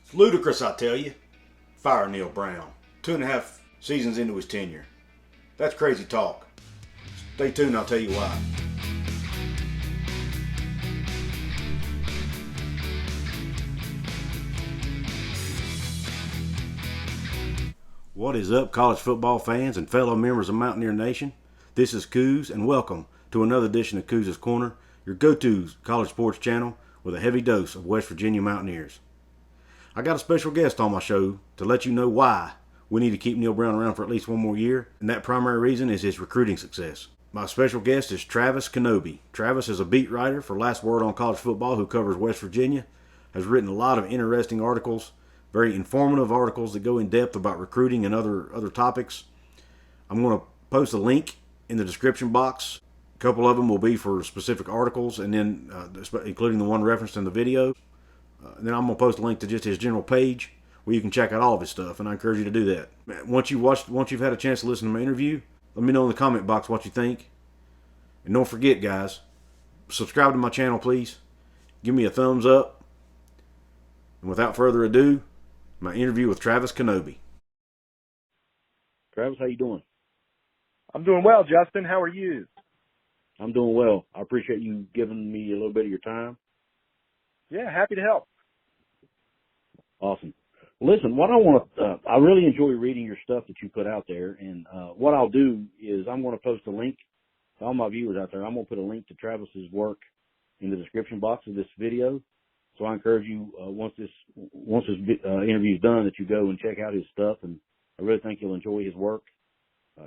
It's ludicrous, I tell you. Fire Neal Brown. 2.5 seasons into his tenure. That's crazy talk. Stay tuned, I'll tell you why. What is up, college football fans and fellow members of Mountaineer Nation? This is Couz, and welcome to another edition of Couz's Corner, your go-to college sports channel with a heavy dose of West Virginia Mountaineers. I got a special guest on my show to let you know why we need to keep Neal Brown around for at least one more year, and that primary reason is his recruiting success. My special guest is Travis Knobbe. Travis is a beat writer for Last Word on College Football who covers West Virginia, has written a lot of interesting articles, very informative articles that go in depth about recruiting and other topics. I'm going to post a link in the description box. A couple of them will be for specific articles, and then including the one referenced in the video. And then I'm going to post a link to just his general page where you can check out all of his stuff, and I encourage you to do that. Once you've had a chance to listen to my interview, let me know in the comment box what you think. And don't forget, guys, subscribe to my channel, please. Give me a thumbs up. And without further ado, my interview with Travis Knobbe. Travis, how you doing? I'm doing well, Justin. How are you? I'm doing well. I appreciate you giving me a little bit of your time. Yeah, happy to help. Awesome. Listen, what I want to, I really enjoy reading your stuff that you put out there, and what I'll do is I'm going to post a link to all my viewers out there. I'm going to put a link to Travis's work in the description box of this video. So I encourage you, once this interview is done, that you go and check out his stuff, and I really think you'll enjoy his work.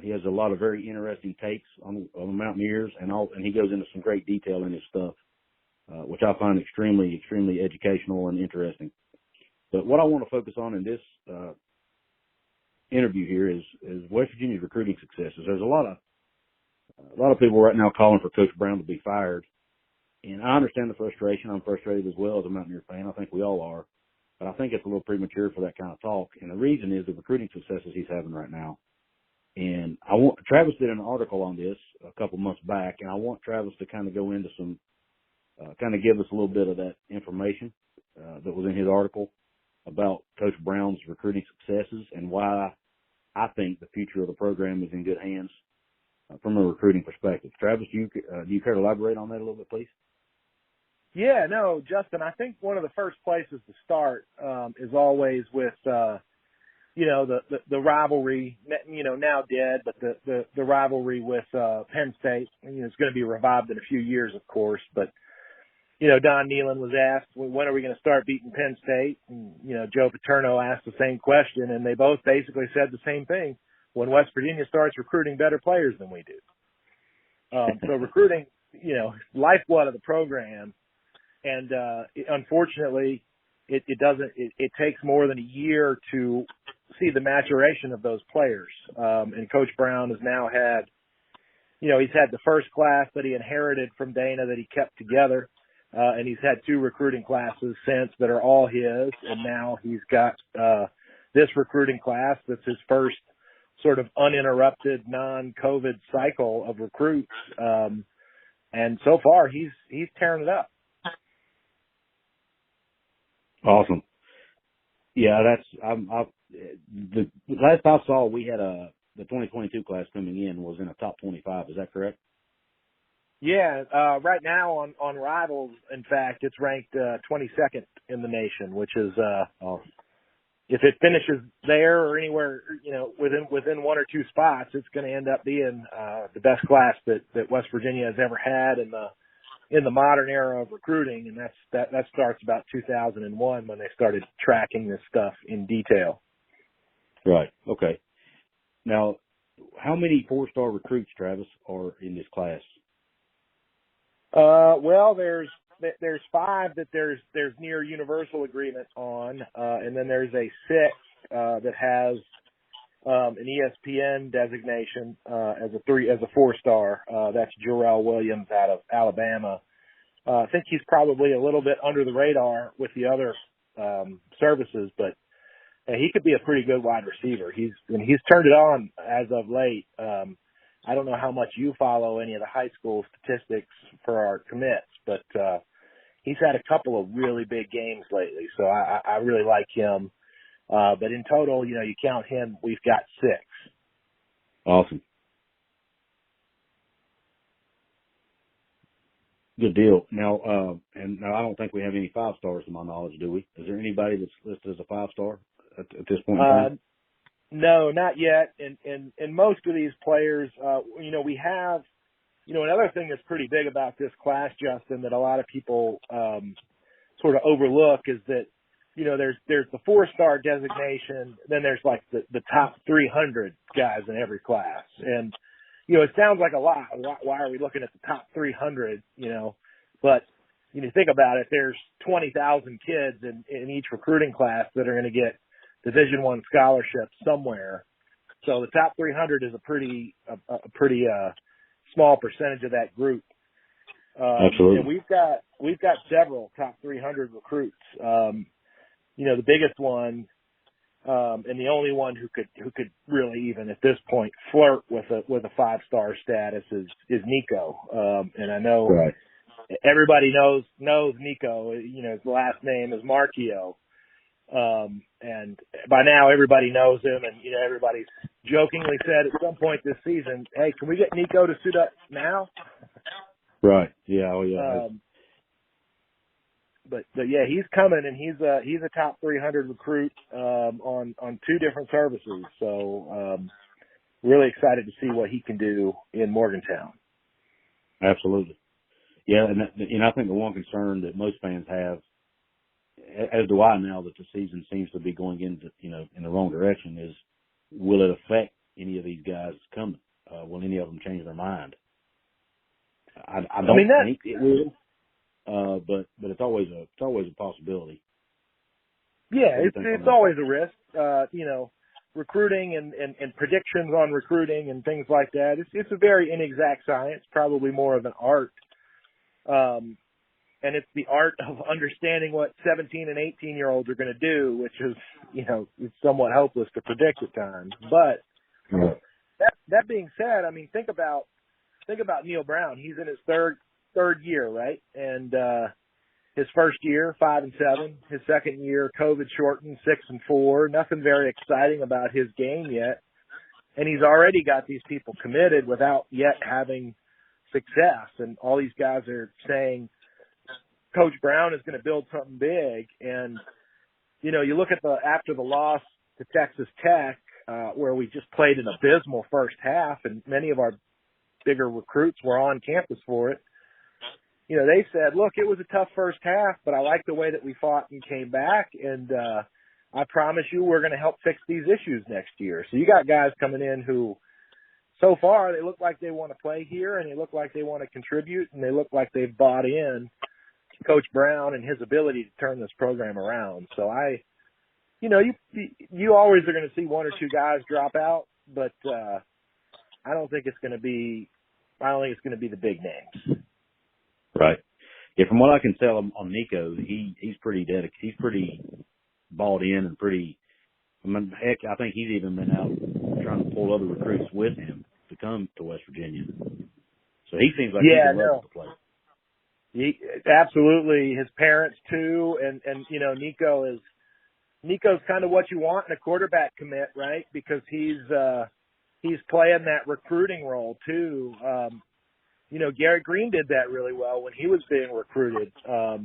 He has a lot of very interesting takes on the Mountaineers, and he goes into some great detail in his stuff, which I find extremely, extremely educational and interesting. But what I want to focus on in this interview here is West Virginia's recruiting successes. There's a lot of people right now calling for Coach Brown to be fired. And I understand the frustration. I'm frustrated as well as a Mountaineer fan. I think we all are. But I think it's a little premature for that kind of talk. And the reason is the recruiting successes he's having right now. And Travis did an article on this a couple months back, and I want Travis to kind of go into some, kind of give us a little bit of that information that was in his article about Coach Brown's recruiting successes and why I think the future of the program is in good hands from a recruiting perspective. Travis, do you care to elaborate on that a little bit, please? Yeah, no, Justin, I think one of the first places to start is always with, the rivalry, now dead, but the rivalry with Penn State. It's going to be revived in a few years, of course, but, Don Nehlen was asked, when are we going to start beating Penn State? And, Joe Paterno asked the same question, and they both basically said the same thing. When West Virginia starts recruiting better players than we do. So recruiting, lifeblood of the program. And unfortunately, it takes more than a year to see the maturation of those players. And Coach Brown has now had, he's had the first class that he inherited from Dana that he kept together. And he's had 2 recruiting classes since that are all his. And now he's got this recruiting class that's his first sort of uninterrupted non-COVID cycle of recruits. And so far he's tearing it up. Awesome. Yeah, the last I saw, we had the 2022 class coming in was in a top 25. Is that correct? Yeah. Right now on Rivals, in fact, it's ranked 22nd in the nation, which is, if it finishes there or anywhere, within 1 or 2 spots, it's going to end up being the best class that West Virginia has ever had in the modern era of recruiting, and that starts about 2001 when they started tracking this stuff in detail. Right. Okay. Now, how many 4-star recruits, Travis, are in this class? Well, there's 5 that there's near universal agreement on, and then there's a 6 that has an ESPN designation as a 4-star. That's Jarrell Williams out of Alabama. I think he's probably a little bit under the radar with the other services, but he could be a pretty good wide receiver. He's turned it on as of late. I don't know how much you follow any of the high school statistics for our commits, but he's had a couple of really big games lately. So I really like him. But in total, you count him, we've got 6. Awesome. Good deal. Now, now I don't think we have any 5-stars to my knowledge, do we? Is there anybody that's listed as a 5-star at this point in time? No, not yet. And most of these players, we have, another thing that's pretty big about this class, Justin, that a lot of people sort of overlook is that, there's the 4-star designation, then there's like the top 300 guys in every class. And, it sounds like a lot. Why are we looking at the top 300, But you think about it, there's 20,000 kids in each recruiting class that are going to get Division I scholarships somewhere. So the top 300 is a pretty small percentage of that group. Absolutely. And we've got several top 300 recruits. The biggest one, and the only one who could really even at this point flirt with a 5-star status is Nico. And I know everybody knows Nico. His last name is Marchio. And by now everybody knows him, and everybody's jokingly said at some point this season, "Hey, can we get Nico to suit up now?" Right. Yeah. Oh, yeah. But yeah, he's coming, and he's a top 300 recruit on 2 different services. So really excited to see what he can do in Morgantown. Absolutely. Yeah, and I think the one concern that most fans have, as do I now that the season seems to be going into in the wrong direction, is will it affect any of these guys coming? Will any of them change their mind? I don't think it will. But it's always a possibility. Yeah, it's always a risk. Recruiting and predictions on recruiting and things like that. It's a very inexact science, probably more of an art. And it's the art of understanding what 17 and 18-year-olds are going to do, which is, it's somewhat hopeless to predict at times. But that being said, I mean, think about Neal Brown. He's in his third year, right? And his first year, 5-7. His second year, COVID shortened, 6-4. Nothing very exciting about his game yet. And he's already got these people committed without yet having success. And all these guys are saying Coach Brown is going to build something big. And, you look at after the loss to Texas Tech, where we just played an abysmal first half, and many of our bigger recruits were on campus for it. They said, look, it was a tough first half, but I like the way that we fought and came back. And, I promise you we're going to help fix these issues next year. So you got guys coming in who so far they look like they want to play here, and they look like they want to contribute, and they look like they've bought in Coach Brown and his ability to turn this program around. So you always are going to see 1 or 2 guys drop out, but, I don't think it's going to be the big names. Right. Yeah, from what I can tell on Nico, he's pretty dedicated. He's pretty bought in and pretty. Heck, I think he's even been out trying to pull other recruits with him to come to West Virginia. So he seems like he's in love with the place. Absolutely. His parents too, and Nico's kind of what you want in a quarterback commit, right? Because he's playing that recruiting role too. Garrett Green did that really well when he was being recruited. I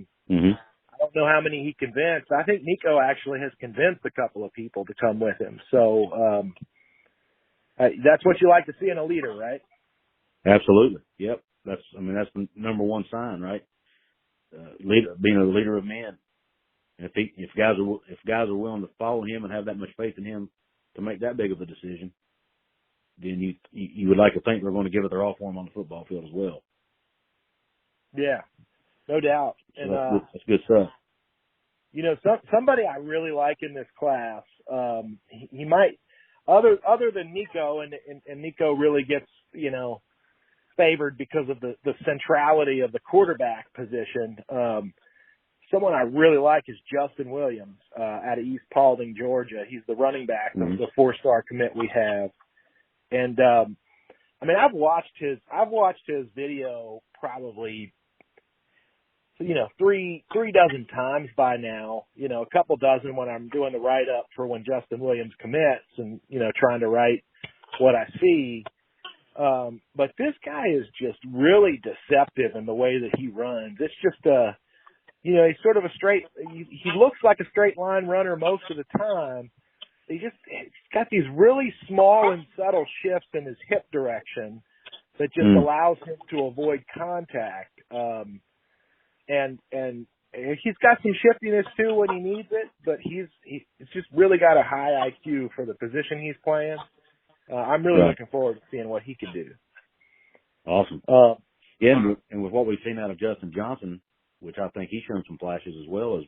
don't know how many he convinced. I think Nico actually has convinced a couple of people to come with him. So that's what you like to see in a leader, right? Absolutely. Yep. That's the number one sign, right? Being a leader of men. And if guys are willing to follow him and have that much faith in him to make that big of a decision, then you would like to think they're going to give it their all for him on the football field as well. Yeah, no doubt. And so that's good stuff. Somebody I really like in this class, he might, other than Nico, and Nico really gets, favored because of the centrality of the quarterback position. Someone I really like is Justin Williams, out of East Paulding, Georgia. He's the running back, the 4-star commit we have. And, I've watched his video probably, 10 or 15 times. three dozen times by now, a couple dozen when I'm doing the write up for when Justin Williams commits and, trying to write what I see. But this guy is just really deceptive in the way that he runs. It's just he's sort of he looks like a straight line runner most of the time. He's got these really small and subtle shifts in his hip direction that just allows him to avoid contact. And he's got some shiftiness too when he needs it, but he's just really got a high IQ for the position he's playing. I'm really looking forward to seeing what he can do. Awesome. And with what we've seen out of Justin Johnson, which I think he's shown some flashes as well as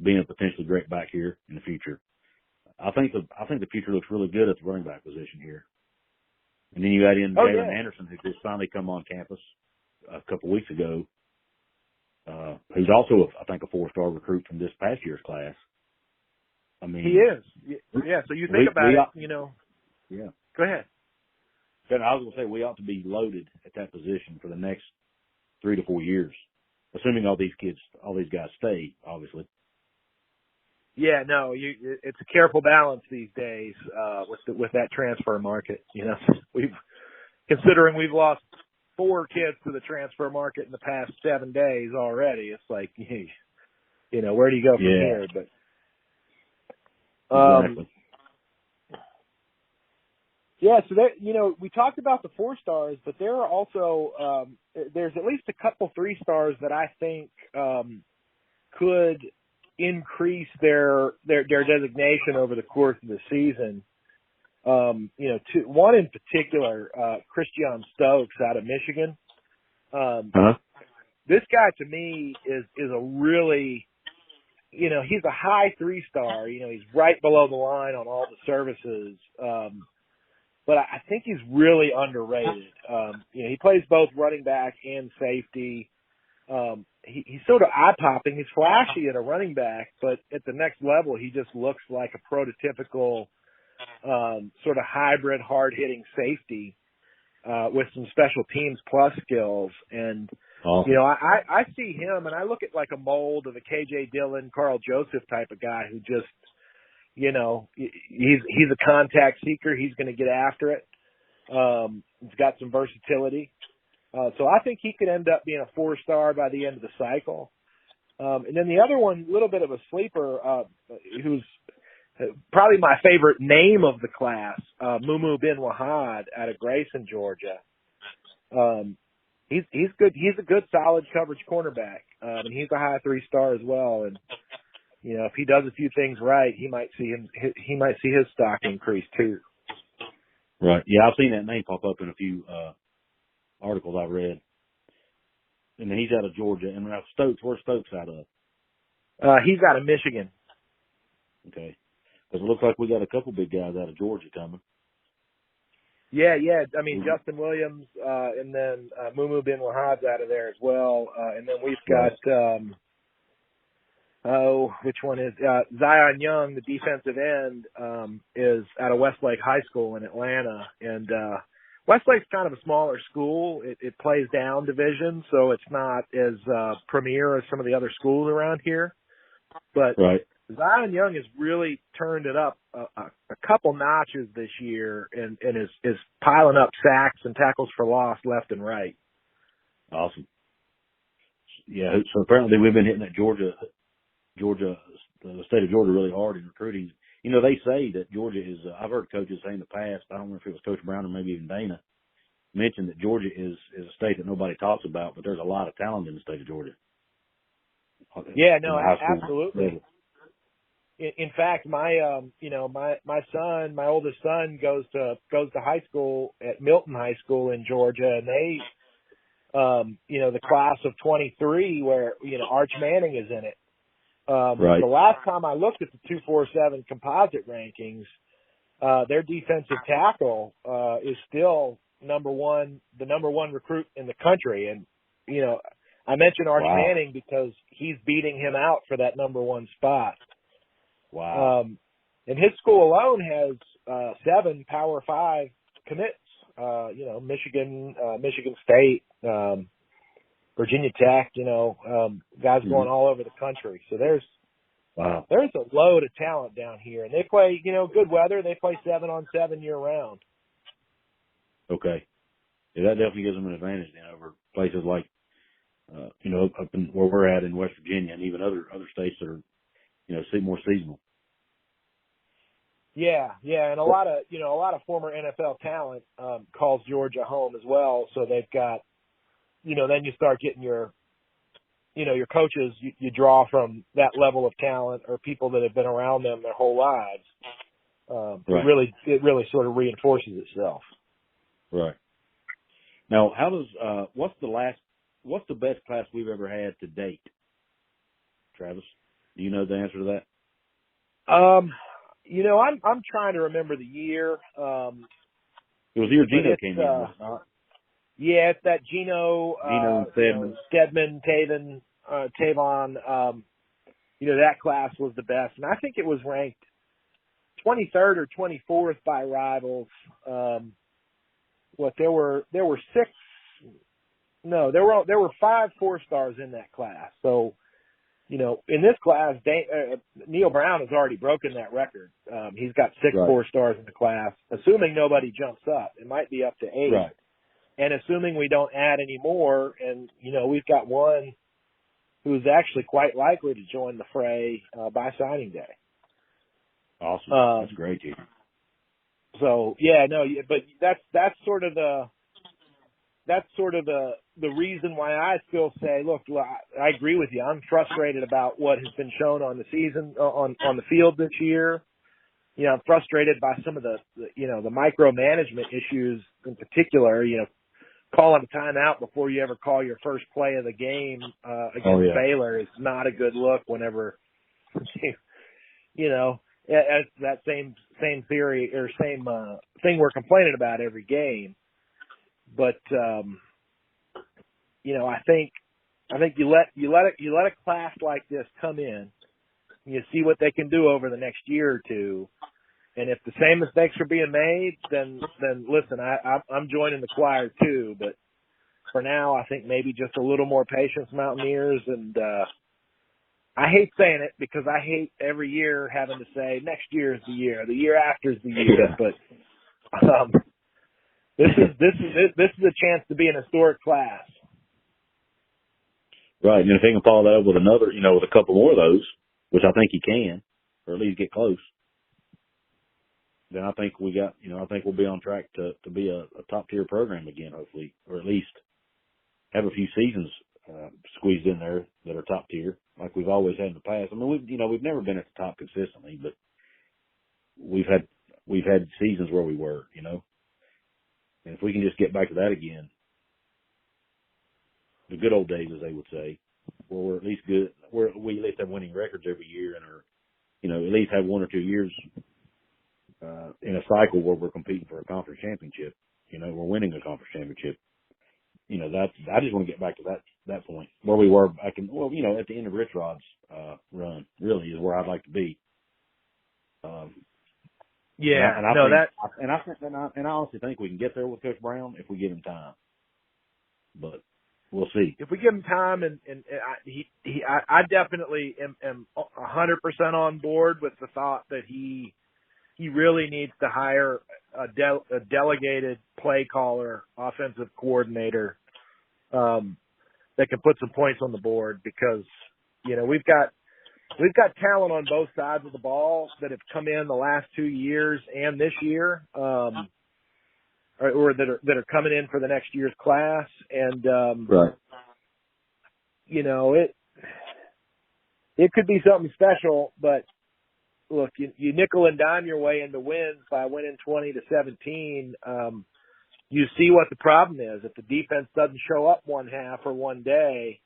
being a potentially great back here in the future. I think the future looks really good at the running back position here. And then you add in Jalen Anderson, who just finally come on campus a couple weeks ago, who's also, I think, a 4-star recruit from this past year's class. I mean, he is. Yeah. So you think about it, Yeah. Go ahead. But I was going to say we ought to be loaded at that position for the next 3 to 4 years, assuming all these guys stay, obviously. Yeah, no, it's a careful balance these days with that transfer market. Considering we've lost 4 kids to the transfer market in the past 7 days already, it's like, where do you go from here? But exactly. Yeah, so that we talked about the 4-stars, but there are also there's at least a couple 3-stars that I think could increase their designation over the course of the season. One in particular, Christian Stokes out of Michigan. This guy to me is a really, he's a high 3-star. He's right below the line on all the services. But I think he's really underrated. He plays both running back and safety. He's sort of eye-popping. He's flashy at a running back, but at the next level, he just looks like a prototypical sort of hybrid, hard-hitting safety with some special teams plus skills. And, I see him, and I look at like a mold of a K.J. Dillon, Carl Joseph type of guy who just, he's a contact seeker. He's going to get after it. He's got some versatility. So I think he could end up being a 4-star by the end of the cycle. And then the other one, a little bit of a sleeper, who's probably my favorite name of the class, Mumu bin Wahad out of Grayson, Georgia. He's good. He's a good, solid coverage cornerback. And he's a high 3-star as well. And, if he does a few things right, he might see his stock increase too. Right. Yeah, I've seen that name pop up in a few articles I've read. And then he's out of Georgia. And now Stokes, where's Stokes out of? He's out of Michigan. Okay. Because it looks like we got a couple big guys out of Georgia coming. Yeah. I mean, Justin Williams, and then Mumu bin Wahad's out of there as well. And then we've got which one is Zion Young, the defensive end, is out of Westlake High School in Atlanta. And Westlake's kind of a smaller school. It plays down division, so it's not as premier as some of the other schools around here. But Zion Young has really turned it up a couple notches this year and is piling up sacks and tackles for loss left and right. Awesome. Yeah, so apparently we've been hitting that Georgia, the state of Georgia really hard in recruiting. They say that Georgia is, I've heard coaches say in the past, I don't know if it was Coach Brown or maybe even Dana, mentioned that Georgia is a state that nobody talks about, but there's a lot of talent in the state of Georgia. Yeah, no, absolutely. In fact, my son, my oldest son goes to high school at Milton High School in Georgia, and they, the class of 23 where, Arch Manning is in it. The last time I looked at the 247 composite rankings, their defensive tackle is still the number one recruit in the country. And, I mentioned Arch Manning because he's beating him out for that number 1 spot. Wow. And his school alone has 7 Power 5 commits, Michigan State, Virginia Tech, guys going all over the country. So there's a load of talent down here, and they play, good weather. They play 7-on-7 year round. Okay. Yeah, that definitely gives them an advantage then over places like, up in where we're at in West Virginia and even other states that are, more seasonal. Yeah, and a lot of former NFL talent calls Georgia home as well. So they've got, then you start getting your coaches you draw from that level of talent or people that have been around them their whole lives. Right. It really sort of reinforces itself. Right. Now, how does what's the best class we've ever had to date, Travis? Do you know the answer to that? I'm trying to remember the year. It was the year Gino came in, was it not? Yeah, it's that Gino and Stedman. Stedman, Tavon. That class was the best, and I think it was ranked 23rd or 24th by Rivals. There were 5 4-stars in that class. So, in this class, Neal Brown has already broken that record. He's got 6 4-stars in the class, assuming nobody jumps up. It might be up to 8. Right. And assuming we don't add any more, and, we've got one who's actually quite likely to join the fray by signing day. Awesome. That's great, dude. So, but that's sort of the reason why I still say, look, I agree with you. I'm frustrated about what has been shown on the season, on the field this year. I'm frustrated by some of the micromanagement issues in particular, calling a timeout before you ever call your first play of the game against Baylor is not a good look whenever, it's that same theory or same thing we're complaining about every game. But I think you let a class like this come in, you see what they can do over the next year or two, and if the same mistakes are being made, then listen, I'm joining the choir too. But for now, I think maybe just a little more patience, Mountaineers, and I hate saying it because I hate every year having to say next year is the year after is the year, but. This is a chance to be an historic class. Right, and if he can follow that up with another, with a couple more of those, which I think he can, or at least get close, then I think I think we'll be on track to be a top tier program again, hopefully, or at least have a few seasons squeezed in there that are top tier, like we've always had in the past. I mean, we've never been at the top consistently, but we've had seasons where we were, And if we can just get back to that again, the good old days, as they would say, where we're at least good, where we at least have winning records every year and are, at least have 1 or 2 years in a cycle where we're competing for a conference championship. We're winning a conference championship. I just want to get back to that point where we were back in, at the end of Rich Rod's run. Really is where I'd like to be. I honestly think we can get there with Coach Brown if we give him time. But we'll see. If we give him time, and I definitely am 100% on board with the thought that he really needs to hire a delegated play caller, offensive coordinator that can put some points on the board because we've got talent on both sides of the ball that have come in the last 2 years and this year, or that are coming in for the next year's class. And, it could be something special, but look, you nickel and dime your way into wins by winning 20-17. You see what the problem is. If the defense doesn't show up one half or one day,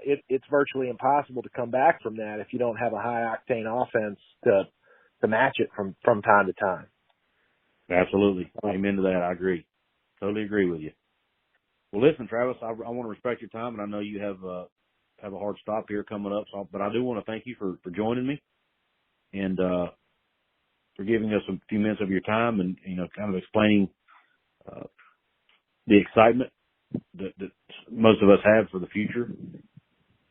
it's virtually impossible to come back from that if you don't have a high octane offense to match it from time to time. Absolutely. Amen to that. I agree. Totally agree with you. Well, listen, Travis, I want to respect your time, and I know you have a hard stop here coming up, but I do want to thank you for joining me and for giving us a few minutes of your time and, kind of explaining the excitement that most of us have for the future,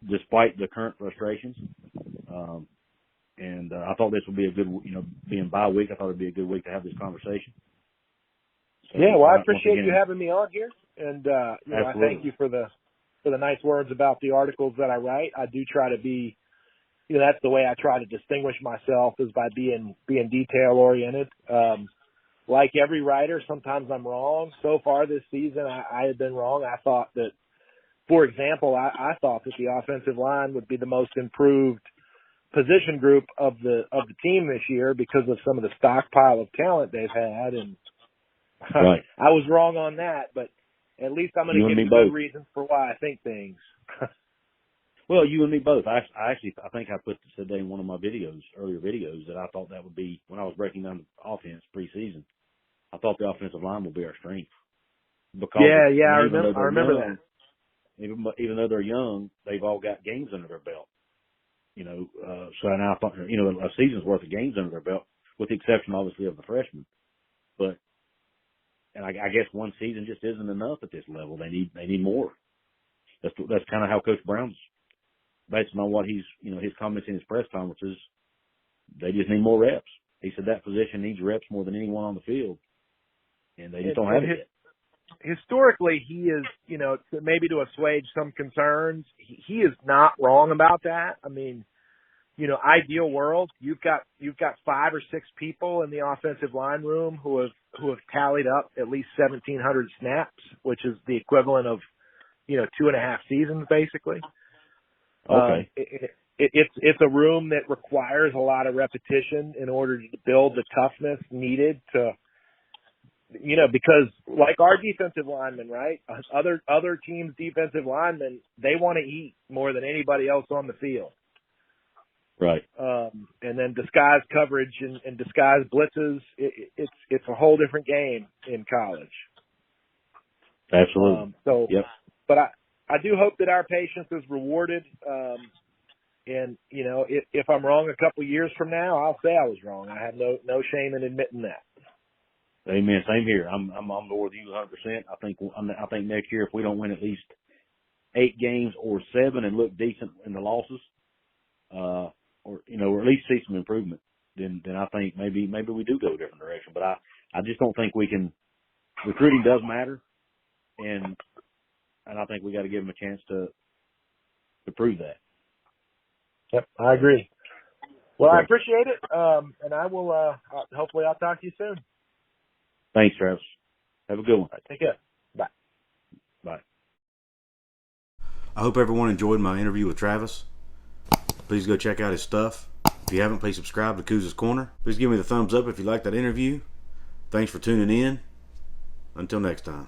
despite the current frustrations. And I thought this would be a good, being bye week, I thought it'd be a good week to have this conversation. So, yeah, well, I appreciate you having me on here, and I thank you for the nice words about the articles that I write. I do try to be, that's the way I try to distinguish myself, is by being detail oriented. Like every writer, sometimes I'm wrong. So far this season, I have been wrong. I thought that, for example, I thought that the offensive line would be the most improved position group of the team this year because of some of the stockpile of talent they've had, and right. I was wrong on that, but at least I'm going to give you good reasons for why I think things. Well, you and me both. I think I put this today in one of my earlier videos, that I thought that would be, when I was breaking down the offense preseason, I thought the offensive line would be our strength. Because I remember that. Even though they're young, they've all got games under their belt. So now I thought, a season's worth of games under their belt, with the exception, obviously, of the freshmen. And I guess one season just isn't enough at this level. They need more. That's kind of how Coach Brown's, based on what his comments in his press conferences, they just need more reps. He said that position needs reps more than anyone on the field, and they just don't have it yet. Historically, he is, maybe to assuage some concerns, he is not wrong about that. I mean, ideal world, you've got 5 or 6 people in the offensive line room who have tallied up at least 1,700 snaps, which is the equivalent of 2.5 seasons basically. Okay. It's a room that requires a lot of repetition in order to build the toughness needed to, because like our defensive linemen, right? Other teams' defensive linemen, they want to eat more than anybody else on the field. Right. And then disguise coverage and disguise blitzes, it's a whole different game in college. Absolutely. Yep. But I do hope that our patience is rewarded. And if I'm wrong a couple of years from now, I'll say I was wrong. I have no shame in admitting that. Amen. Same here. I'm on board with you 100%. I think next year, if we don't win at least 8 games or 7 and look decent in the losses, or at least see some improvement, then I think maybe we do go a different direction. But I just don't think we can. Recruiting does matter, and I think we got to give them a chance to prove that. Yep, I agree. Well, I appreciate it, and I will. Hopefully, I'll talk to you soon. Thanks, Travis. Have a good one. Take care. Bye. Bye. I hope everyone enjoyed my interview with Travis. Please go check out his stuff. If you haven't, please subscribe to Couz's Corner. Please give me the thumbs up if you liked that interview. Thanks for tuning in. Until next time.